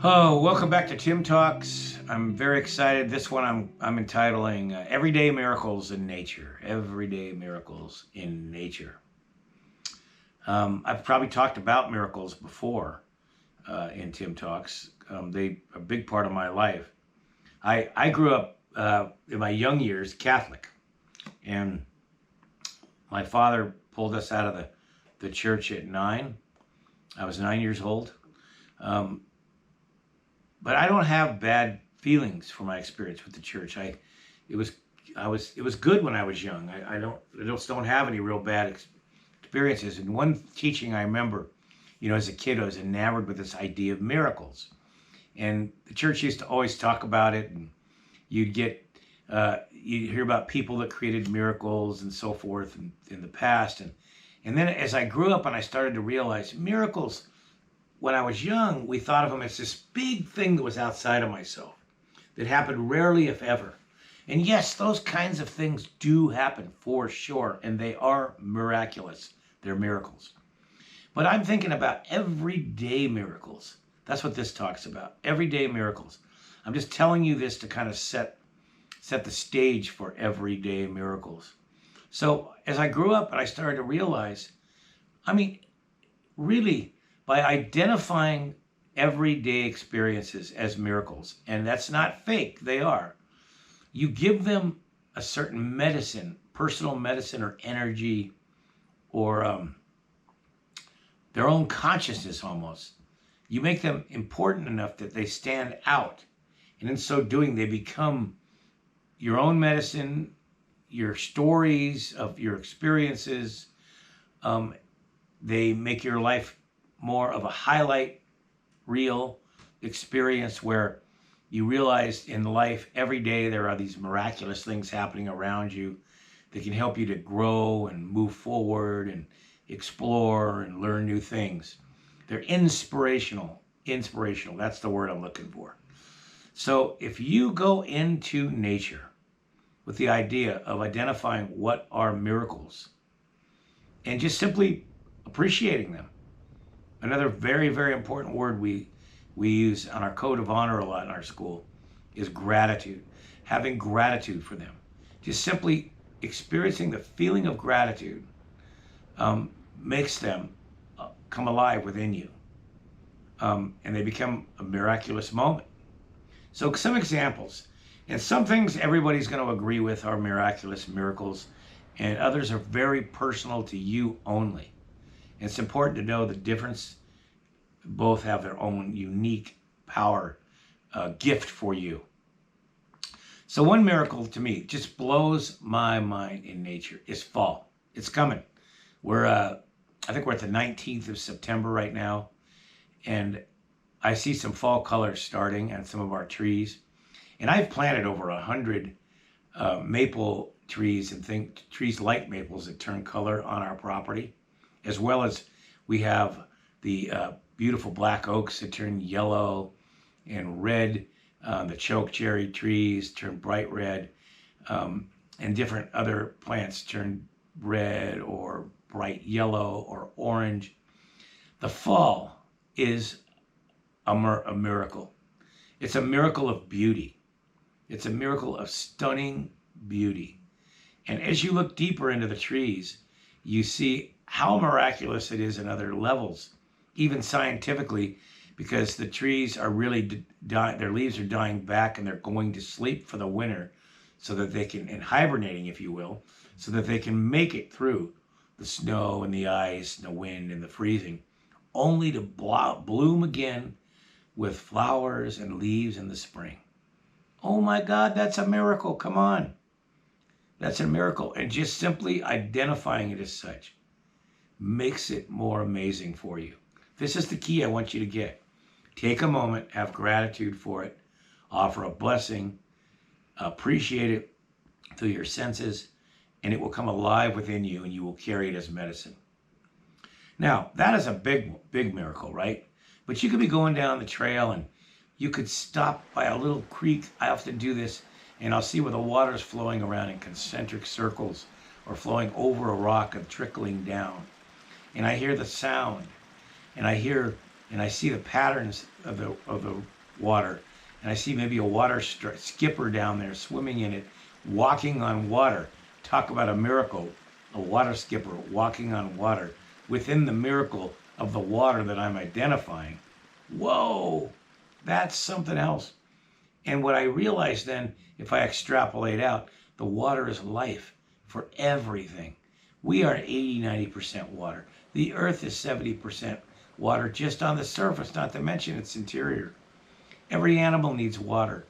Oh, welcome back to Tim Talks. I'm very excited. This one I'm entitling Everyday Miracles in Nature. Everyday Miracles in Nature. I've probably talked about miracles before in Tim Talks. They are a big part of my life. I grew up in my young years Catholic, and my father pulled us out of the church at 9. I was 9 years old. But I don't have bad feelings for my experience with the church. It was good when I was young. I just don't have any real bad experiences. And one teaching I remember, as a kid, I was enamored with this idea of miracles. And the church used to always talk about it, and you'd hear about people that created miracles and so forth in the past. And then as I grew up and I started to realize miracles, when I was young, we thought of them as this big thing that was outside of myself, that happened rarely, if ever. And yes, those kinds of things do happen for sure, and they are miraculous. They're miracles. But I'm thinking about everyday miracles. That's what this talks about, everyday miracles. I'm just telling you this to kind of set the stage for everyday miracles. So as I grew up and I started to realize, really, by identifying everyday experiences as miracles, and that's not fake, they are, you give them a certain medicine, personal medicine or energy, or their own consciousness almost. You make them important enough that they stand out. And in so doing, they become your own medicine, your stories of your experiences. They make your life more of a highlight reel experience where you realize in life every day there are these miraculous things happening around you that can help you to grow and move forward and explore and learn new things. They're inspirational. That's the word I'm looking for. So if you go into nature with the idea of identifying what are miracles and just simply appreciating them. Another very, very important word we use on our code of honor a lot in our school is gratitude. Having gratitude for them. Just simply experiencing the feeling of gratitude makes them come alive within you. And they become a miraculous moment. So some examples. And some things everybody's going to agree with are miraculous miracles, and others are very personal to you only. It's important to know the difference. Both have their own unique power, gift for you. So one miracle to me just blows my mind in nature is fall. It's coming. I think we're at the 19th of September right now, and I see some fall colors starting on some of our trees. And I've planted over 100 maple trees and trees like maples that turn color on our property, as well as we have the beautiful black oaks that turn yellow and red. The choke cherry trees turn bright red, and different other plants turn red or bright yellow or orange. The fall is a miracle. It's a miracle of beauty. It's a miracle of stunning beauty. And as you look deeper into the trees, you see how miraculous it is in other levels, even scientifically, because the trees are really dying, their leaves are dying back and they're going to sleep for the winter so that they can, and hibernating, if you will, so that they can make it through the snow and the ice and the wind and the freezing, only to bloom again with flowers and leaves in the spring. Oh my God, that's a miracle. Come on. That's a miracle. And just simply identifying it as such makes it more amazing for you. This is the key I want you to get. Take a moment, have gratitude for it, offer a blessing, appreciate it through your senses, and it will come alive within you and you will carry it as medicine. Now, that is a big, big miracle, right? But you could be going down the trail and you could stop by a little creek. I often do this, and I'll see where the water's flowing around in concentric circles or flowing over a rock and trickling down. And I hear the sound, and I hear and I see the patterns of the water, and I see maybe a water skipper down there swimming in it, walking on water. Talk about a miracle, a water skipper walking on water within the miracle of the water that I'm identifying. Whoa, that's something else. And what I realized then, if I extrapolate out, the water is life for everything. We are 80, 90% water. The earth is 70% water just on the surface, not to mention its interior. Every animal needs water.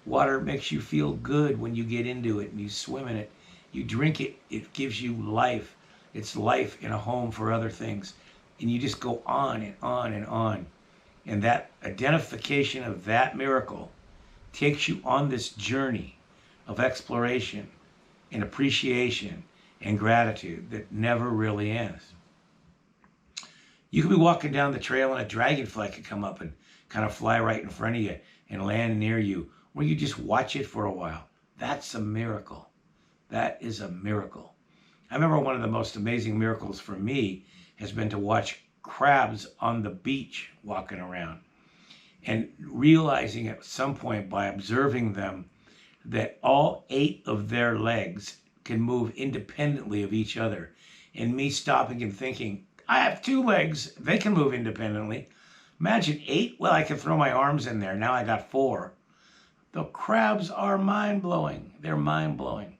Water makes you feel good when you get into it and you swim in it. You drink it, it gives you life. It's life in a home for other things. And you just go on and on and on. And that identification of that miracle takes you on this journey of exploration and appreciation and gratitude that never really ends. You could be walking down the trail and a dragonfly could come up and kind of fly right in front of you and land near you, or you just watch it for a while. That's a miracle. That is a miracle. I remember one of the most amazing miracles for me has been to watch crabs on the beach walking around, and realizing at some point by observing them that all 8 of their legs can move independently of each other. And me stopping and thinking, I have 2 legs, they can move independently. Imagine 8, well, I can throw my arms in there, now I got 4. The crabs are mind-blowing, they're mind-blowing.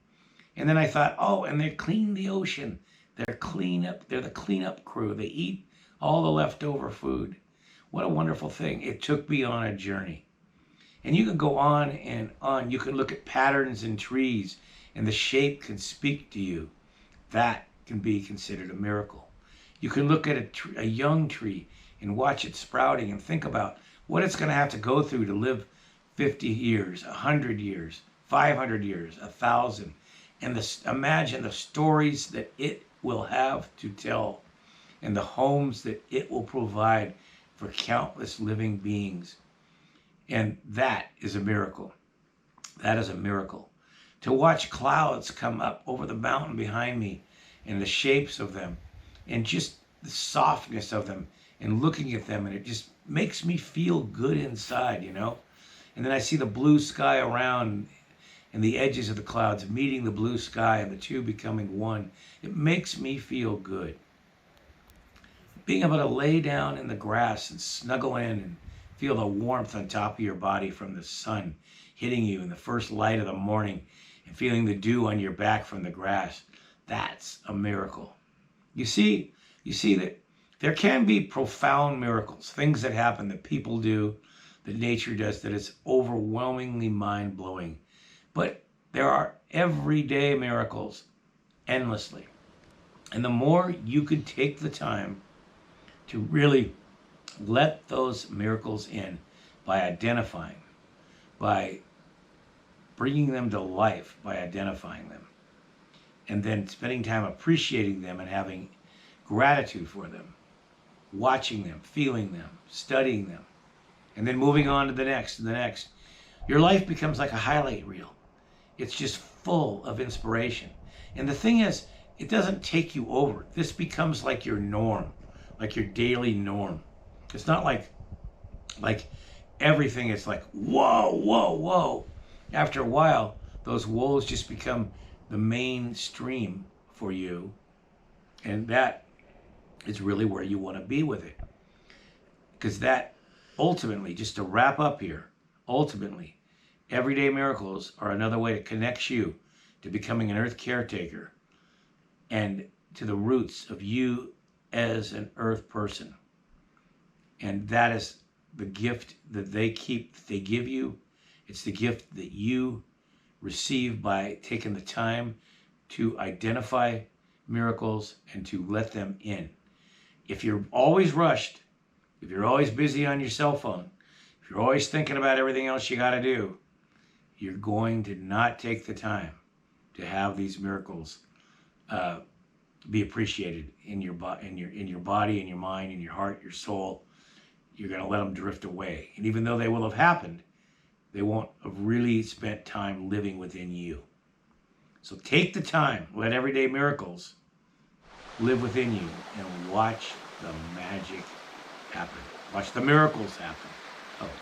And then I thought, oh, and they clean the ocean. They're the cleanup crew. They eat all the leftover food. What a wonderful thing. It took me on a journey. And you can go on and on. You can look at patterns in trees and the shape can speak to you. That can be considered a miracle. You can look at a young tree and watch it sprouting and think about what it's going to have to go through to live 50 years, 100 years, 500 years, 1,000. And imagine the stories that it will have to tell and the homes that it will provide for countless living beings. And that is a miracle. That is a miracle. To watch clouds come up over the mountain behind me and the shapes of them and just the softness of them and looking at them, and it just makes me feel good inside, you know? And then I see the blue sky around and the edges of the clouds meeting the blue sky and the two becoming one. It makes me feel good. Being able to lay down in the grass and snuggle in and feel the warmth on top of your body from the sun hitting you in the first light of the morning and feeling the dew on your back from the grass. That's a miracle. You see that there can be profound miracles, things that happen that people do, that nature does, that is overwhelmingly mind-blowing. But there are everyday miracles endlessly. And the more you could take the time to really let those miracles in by identifying, by bringing them to life, by identifying them, and then spending time appreciating them and having gratitude for them, watching them, feeling them, studying them, and then moving on to the next and the next, your life becomes like a highlight reel. It's just full of inspiration. And the thing is, it doesn't take you over. This becomes like your norm, like your daily norm. It's not like everything is like, whoa, whoa, whoa. After a while, those woes just become the mainstream for you. And that is really where you want to be with it. Because that ultimately, just to wrap up here, ultimately, everyday miracles are another way to connect you to becoming an earth caretaker and to the roots of you as an earth person. And that is the gift that they give you. It's the gift that you receive by taking the time to identify miracles and to let them in. If you're always rushed, if you're always busy on your cell phone, if you're always thinking about everything else you got to do, you're going to not take the time to have these miracles be appreciated in your body, in your mind, in your heart, your soul. You're going to let them drift away. And even though they will have happened, they won't have really spent time living within you. So take the time, let everyday miracles live within you, and watch the magic happen. Watch the miracles happen. Oh.